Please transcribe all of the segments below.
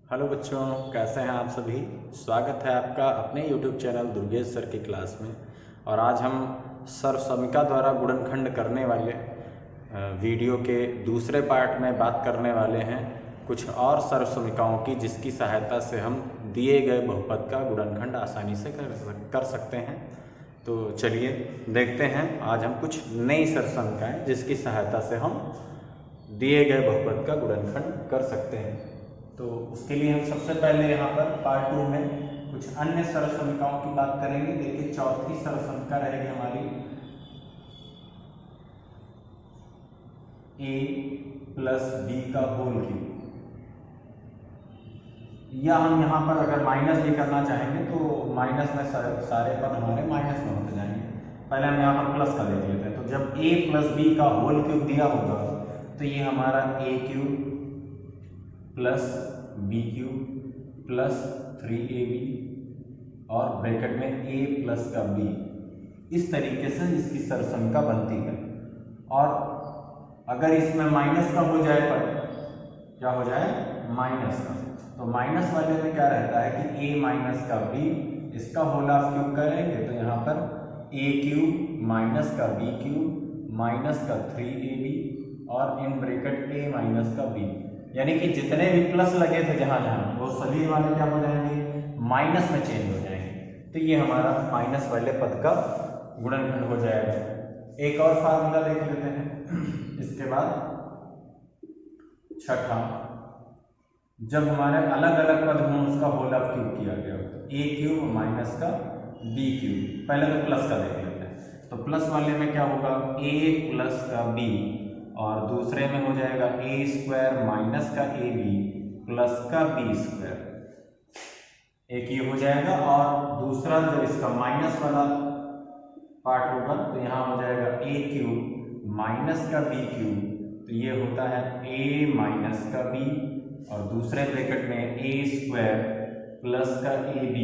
Hello बच्चों, कैसे हैं आप सभी। स्वागत है आपका अपने YouTube चैनल दुर्गेश सर की क्लास में। और आज हम सर्वसमिका द्वारा गुणनखंड करने वाले वीडियो के दूसरे पार्ट में बात करने वाले हैं कुछ और सर्वसमिकाओं की, जिसकी सहायता से हम दिए गए बहुपद का गुणनखंड आसानी से कर सकते हैं। तो चलिए देखते हैं आज हम कुछ नई सर्वसमिकाएँ जिसकी सहायता से हम दिए गए बहुपद का गुणनखंड कर सकते हैं। तो उसके लिए हम सबसे पहले यहाँ पर पार्ट 2 में कुछ अन्य सर्वसमिकाओं की बात करेंगे। देखिए, चौथी सर्वसमिका रहेगी हमारी a प्लस बी का होल क्यूब। या हम यहाँ पर अगर माइनस भी करना चाहेंगे तो माइनस में सारे पद हमारे माइनस में होते जाएंगे। पहले हम यहाँ पर प्लस का देख लेते हैं। तो जब a प्लस बी का होल क्यूब दिया होगा तो ये हमारा a cube plus B cube plus 3ab और ब्रैकेट में a प्लस का b, इस तरीके से इसकी सर्वसमिका बनती है। और अगर इसमें माइनस का हो जाए पर क्या हो जाए, माइनस का, तो माइनस वाले में क्या रहता है कि a माइनस का b, इसका होल ऑफ क्यूब करेंगे तो यहाँ पर a क्यूब माइनस का b क्यूब माइनस का 3ab और इन ब्रैकेट a माइनस का b, यानी कि जितने भी प्लस लगे थे जहां जहां वो सभी वाले क्या हो जाएंगे, माइनस में चेंज हो जाएंगे। तो ये हमारा माइनस वाले पद का गुणनखंड हो जाएगा। एक और फार्मूला देख लेते हैं। इसके बाद छठा, जब हमारे अलग अलग पद हों उसका होल ऑफ क्यूब किया गया हो तो a क्यूब माइनस का b क्यूब, पहले तो प्लस का देख लेते हैं। तो प्लस वाले में क्या होगा, a प्लस का b और दूसरे में हो जाएगा a स्क्वायर माइनस का ab प्लस का b स्क्वायर, एक ये हो जाएगा। और दूसरा जब इसका माइनस वाला पार्ट होगा तो यहाँ हो जाएगा a क्यूब माइनस का b क्यूब, तो ये होता है a माइनस का b और दूसरे ब्रैकेट में a स्क्वायर प्लस का ab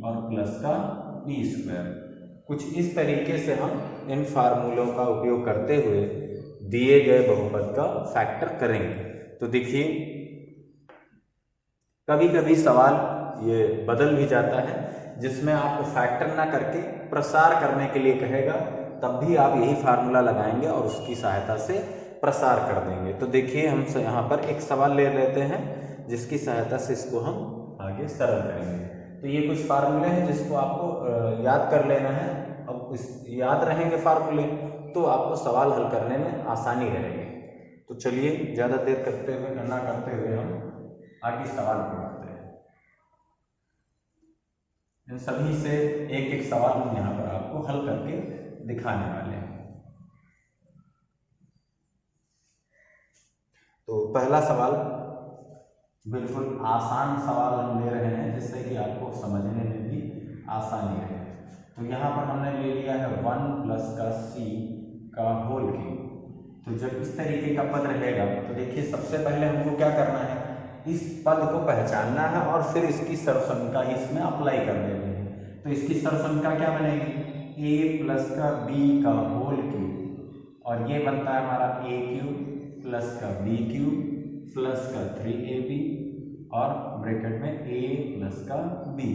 और प्लस का b स्क्वायर। कुछ इस तरीके से हम इन फार्मूलों का उपयोग करते हुए दिए गए बहुपद का फैक्टर करेंगे। तो देखिए, कभी कभी सवाल ये बदल भी जाता है जिसमें आपको फैक्टर ना करके प्रसार करने के लिए कहेगा, तब भी आप यही फार्मूला लगाएंगे और उसकी सहायता से प्रसार कर देंगे। तो देखिए, हम यहाँ पर एक सवाल ले लेते हैं जिसकी सहायता से इसको हम आगे सरल करेंगे। तो ये कुछ फार्मूले हैं जिसको आपको याद कर लेना है। अब इस याद रहेंगे फार्मूले तो आपको सवाल हल करने में आसानी रहेगी। तो चलिए, ज़्यादा देर करते हुए ना करते हुए हम आगे सवाल को करते हैं। इन सभी से एक एक सवाल हम यहाँ पर आपको हल करके दिखाने वाले हैं। तो पहला सवाल बिल्कुल आसान सवाल हम ले रहे हैं जिससे कि आपको समझने में भी आसानी रहे। तो यहाँ पर हमने ले लिया है 1 प्लस का c का होल क्यूब। तो जब इस तरीके का पद रहेगा तो देखिए, सबसे पहले हमको क्या करना है, इस पद को पहचानना है और फिर इसकी सर्वसमिका इसमें अप्लाई कर देनी है। तो इसकी सर्वसमिका क्या बनेगी, a प्लस का b का होल क्यूब और ये बनता है हमारा a क्यूब प्लस का b क्यूब प्लस का 3ab और ब्रैकेट में a प्लस का b।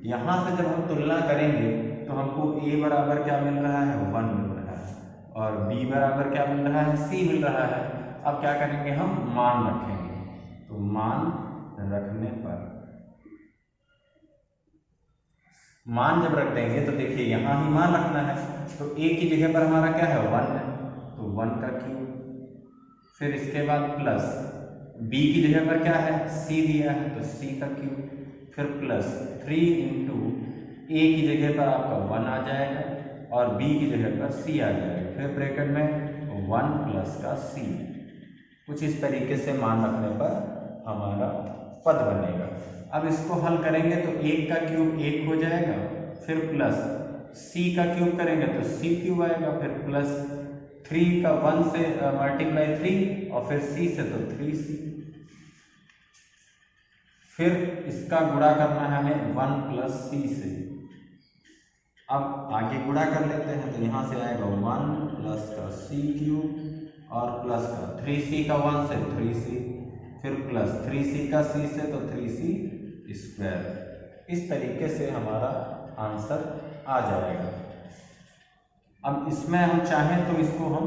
यहाँ से जब हम तुलना करेंगे तो हमको a बराबर क्या मिल रहा है, 1 मिल रहा है और b बराबर क्या मिल रहा है, c मिल रहा है। अब क्या करेंगे, हम मान रखेंगे। तो मान रखने पर, मान जब रख देंगे तो देखिए यहाँ ही मान रखना है। तो a की जगह पर हमारा क्या है, 1 है, तो 1 का क्यूब, फिर इसके बाद प्लस b की जगह पर क्या है, c दिया है तो c का क्यूब, फिर प्लस 3 इंटू a की जगह पर आपका 1 आ जाएगा और b की जगह पर c आ जाएगा, फिर ब्रैकेट में 1 प्लस का c। कुछ इस तरीके से मान रखने पर हमारा पद बनेगा। अब इसको हल करेंगे तो 1 का क्यूब 1 हो जाएगा, फिर प्लस c का क्यूब करेंगे तो c क्यूब आएगा, फिर प्लस 3 का 1 से मल्टीप्लाई 3 और फिर c से तो 3c, फिर इसका गुणा करना है हमें 1 प्लस c से। अब आगे गुणा कर लेते हैं तो यहाँ से आएगा 1 प्लस का c क्यूब और प्लस का 3c का 1 से 3c फिर प्लस 3c का c से तो 3c स्क्वायर। इस तरीके से हमारा आंसर आ जाएगा। अब इसमें हम चाहें तो इसको हम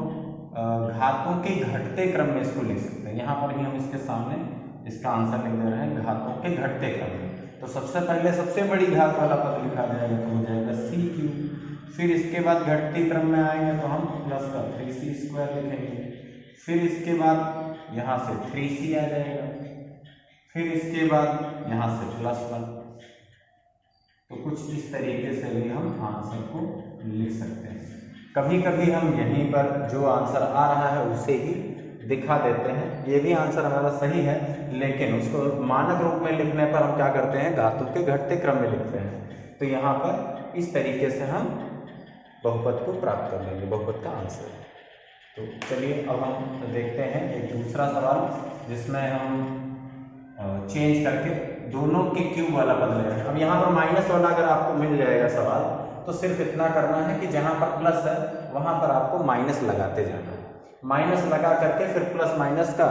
घातों के घटते क्रम में इसको लिख सकते हैं। यहाँ पर भी हम इसके सामने इसका आंसर लिख दे रहे हैं घातों के घटते क्रम में। तो सबसे पहले सबसे बड़ी घात वाला पद लिखा जाएगा तो हो जाएगा c³। फिर इसके बाद घटते क्रम में आएंगे तो हम प्लस का 3c स्क्वायर लिखेंगे। फिर इसके बाद यहाँ से 3c आ जाएगा। फिर इसके बाद यहाँ से +1। तो कुछ इस तरीके से भी हम आंसर को लिख सकते हैं। कभी कभी हम यहीं पर जो आंसर आ रहा है उसे ही दिखा देते हैं। ये भी आंसर हमारा सही है, लेकिन उसको मानक रूप में लिखने पर हम क्या करते हैं, घातों के घटते क्रम में लिखते हैं। तो यहाँ पर इस तरीके से हम बहुपद को प्राप्त कर लेंगे, बहुपद का आंसर। तो चलिए अब हम देखते हैं एक दूसरा सवाल जिसमें हम चेंज करके दोनों के क्यूब वाला पद ले रहे हैं। अब यहाँ पर माइनस वाला अगर आपको मिल जाएगा सवाल तो सिर्फ इतना करना है कि जहाँ पर प्लस है वहाँ पर आपको माइनस लगाते जाना है। माइनस लगा करके फिर प्लस माइनस का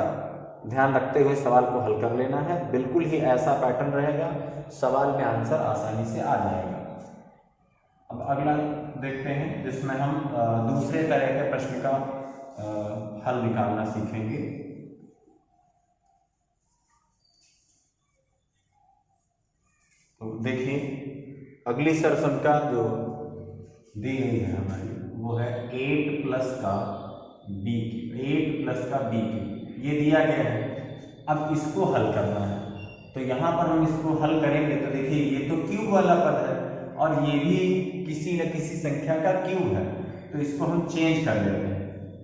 ध्यान रखते हुए सवाल को हल कर लेना है। बिल्कुल ही ऐसा पैटर्न रहेगा, सवाल में आंसर आसानी से आ जाएगा। अब अगला देखते हैं जिसमें हम दूसरे तरह के प्रश्न का हल निकालना सीखेंगे। तो देखिए अगली सरसंख्या जो दी गई है हमारी वो है 8 प्लस का b क्यूब। ये दिया गया है। अब इसको हल करना है। तो यहाँ पर हम इसको हल करेंगे तो देखिए ये तो क्यूब वाला पद है और ये भी किसी न किसी संख्या का क्यूब है। तो इसको हम चेंज कर लेते हैं।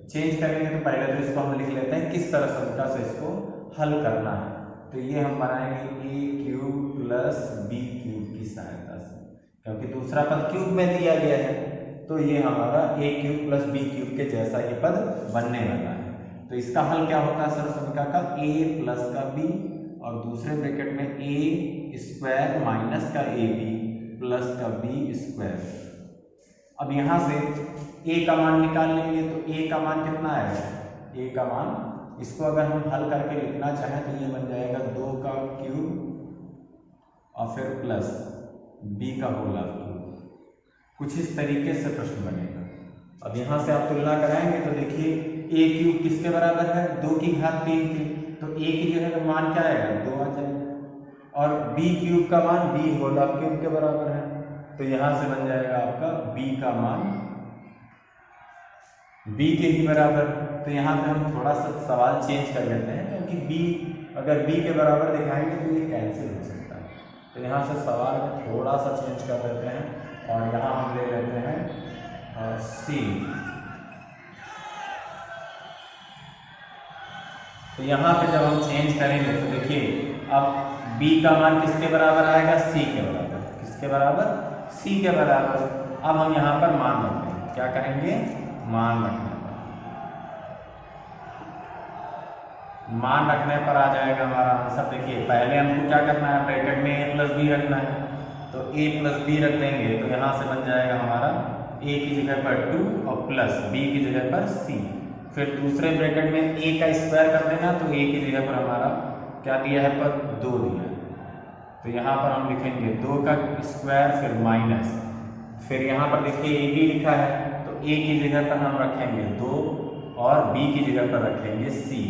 चेंज करेंगे तो पहले तो इसको हम लिख लेते हैं किस सरसंख्या से इसको हल करना है। तो ये हम बनाएंगे a cube plus b cube की सहायता से, क्योंकि दूसरा पद क्यूब में दिया गया है। तो ये हमारा a cube plus b cube के जैसा ये पद बनने वाला है। तो इसका हल क्या होता है सरसंख्या का, a प्लस का b और दूसरे ब्रैकेट में a स्क्वायर माइनस का ab प्लस का b स्क्वायर। अब यहाँ से a का मान निकाल लेंगे तो a का मान कितना आएगा, a का मान इसको अगर हम हल करके लिखना चाहें तो ये बन जाएगा 2 का क्यूब और फिर प्लस b का होल क्यूब। कुछ इस तरीके से प्रश्न बनेगा। अब यहाँ से आप तुलना कराएंगे तो देखिए a क्यूब किसके बराबर है, 2 की घात 3 की। तो a की जो है मान क्या आएगा, 2 आ जाएगा। और b क्यूब का मान b होल क्यूब के बराबर है। तो यहाँ से बन जाएगा आपका b का मान b के ही बराबर। तो यहाँ पे हम थोड़ा सा सवाल चेंज कर लेते हैं, क्योंकि b अगर b के बराबर दिखाएंगे तो ये कैंसिल हो सकता है। तो यहाँ से सवाल में थोड़ा सा चेंज कर देते हैं और यहाँ हम ले लेते हैं c। तो यहाँ पे जब हम चेंज करेंगे तो देखिए अब b का मान किसके बराबर आएगा, c के बराबर। किसके बराबर, c के बराबर। अब हम यहाँ पर मान रखते हैं, क्या करेंगे, मान रखने पर। मान रखने पर आ जाएगा हमारा आंसर। देखिए पहले हमको क्या करना है, ब्रैकेट में a प्लस b रखना है। तो a प्लस b रख देंगे तो यहाँ से बन जाएगा हमारा a की जगह पर 2 और प्लस b की जगह पर c। फिर दूसरे ब्रैकेट में a का स्क्वायर कर देना, तो a की जगह पर हमारा क्या दिया है, पर 2 दिया है। तो यहाँ पर हम लिखेंगे 2 का स्क्वायर फिर माइनस। फिर यहाँ पर देखिए a b लिखा है तो a की जगह पर हम रखेंगे 2 और b की जगह पर रखेंगे c।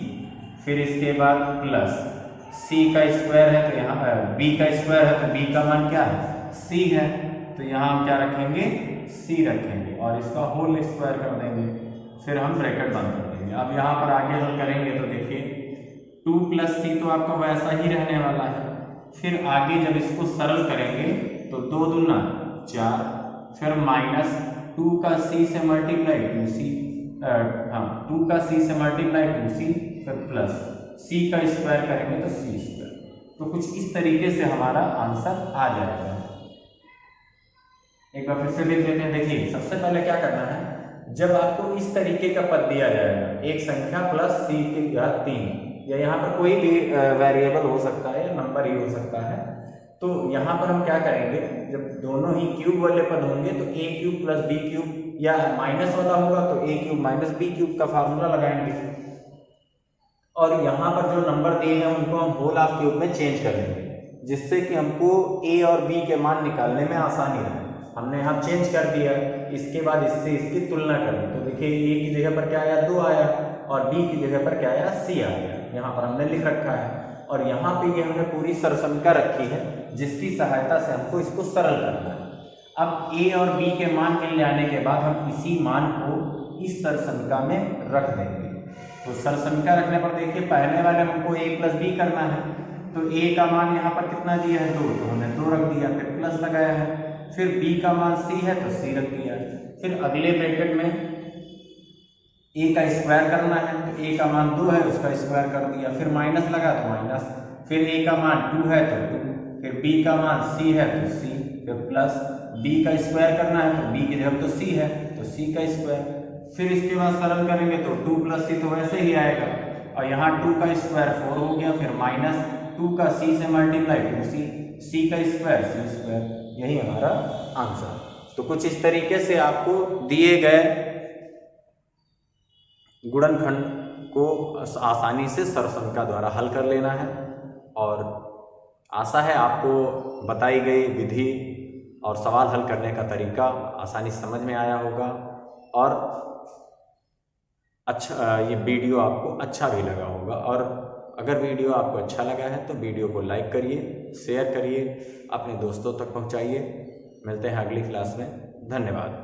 फिर इसके बाद प्लस c का स्क्वायर है तो यहाँ b का स्क्वायर है तो b का मान क्या है, c है। तो यहाँ हम क्या रखेंगे, c रखेंगे और इसका होल स्क्वायर कर देंगे। फिर हम ब्रैकेट बंद कर देंगे। अब यहाँ पर आगे हल करेंगे तो देखिए 2 प्लस c तो आपका वैसा ही रहने वाला है। फिर आगे जब इसको सरल करेंगे तो 2 दूना 4, फिर माइनस 2 का c से मल्टीप्लाई 2c, 2 का c से मल्टीप्लाई 2c, फिर प्लस c का स्क्वायर करेंगे तो c स्क्वायर। तो कुछ इस तरीके से हमारा आंसर आ जाएगा। एक बार फिर से लिख लेते हैं। देखिए सबसे पहले क्या करना है, जब आपको इस तरीके का पद दिया जाएगा, एक संख्या प्लस c की घात 3 या यहाँ पर कोई भी वेरिएबल हो सकता है या नंबर ही हो सकता है, तो यहाँ पर हम क्या करेंगे, जब दोनों ही क्यूब वाले पद होंगे तो a cube plus b cube, या माइनस वाला होगा तो a cube minus b cube का फार्मूला लगाएंगे। और यहाँ पर जो नंबर दिए हैं उनको हम होल ऑफ क्यूब में चेंज कर लेंगे, जिससे कि हमको ए और बी के मान निकालने में आसानी रहे। हमने यहाँ चेंज कर दिया, इसके बाद इससे इसकी तुलना कर ली, तो देखिए ए की जगह पर क्या आया 2 आया और बी की जगह पर क्या आया सी आ गया, यहाँ पर हमने लिख रखा है। और यहाँ पे ये हमने पूरी सरसंख्या रखी है जिसकी सहायता से हमको इसको सरल करना है। अब ए और बी के मान मिल जाने के बाद हम इसी मान को इस सरसंख्या में रख देंगे। तो सरसंख्या रखने पर देखिए पहले वाले हमको a प्लस बी करना है, तो a का मान यहाँ पर कितना दिया है 2, तो हमने 2 रख दिया, फिर प्लस लगाया है, फिर b का मान c है तो c रख दिया, फिर अगले ब्रैकेट में a का स्क्वायर करना है, तो a का मान 2 है उसका स्क्वायर कर दिया, फिर माइनस लगा तो माइनस, फिर a का मान 2 है तो 2, फिर b का मान c है तो c, फिर प्लस b का स्क्वायर करना है तो b की जगह तो c है तो c का स्क्वायर, फिर इसके बाद सरल करेंगे तो 2 प्लस c तो वैसे ही आएगा, और यहाँ 2 का स्क्वायर 4 हो गया, फिर माइनस 2 का c से मल्टीप्लाई 2c, c का स्क्वायर c स्क्वायर, यही हमारा आंसर। तो कुछ इस तरीके से आपको दिए गए गुणनखंड को आसानी से सरसंख्या द्वारा हल कर लेना है। और आशा है आपको बताई गई विधि और सवाल हल करने का तरीका आसानी से समझ में आया होगा, और अच्छा ये वीडियो आपको अच्छा भी लगा होगा। और अगर वीडियो आपको अच्छा लगा है तो वीडियो को लाइक करिए, शेयर करिए, अपने दोस्तों तक पहुंचाइए। मिलते हैं अगली क्लास में, धन्यवाद।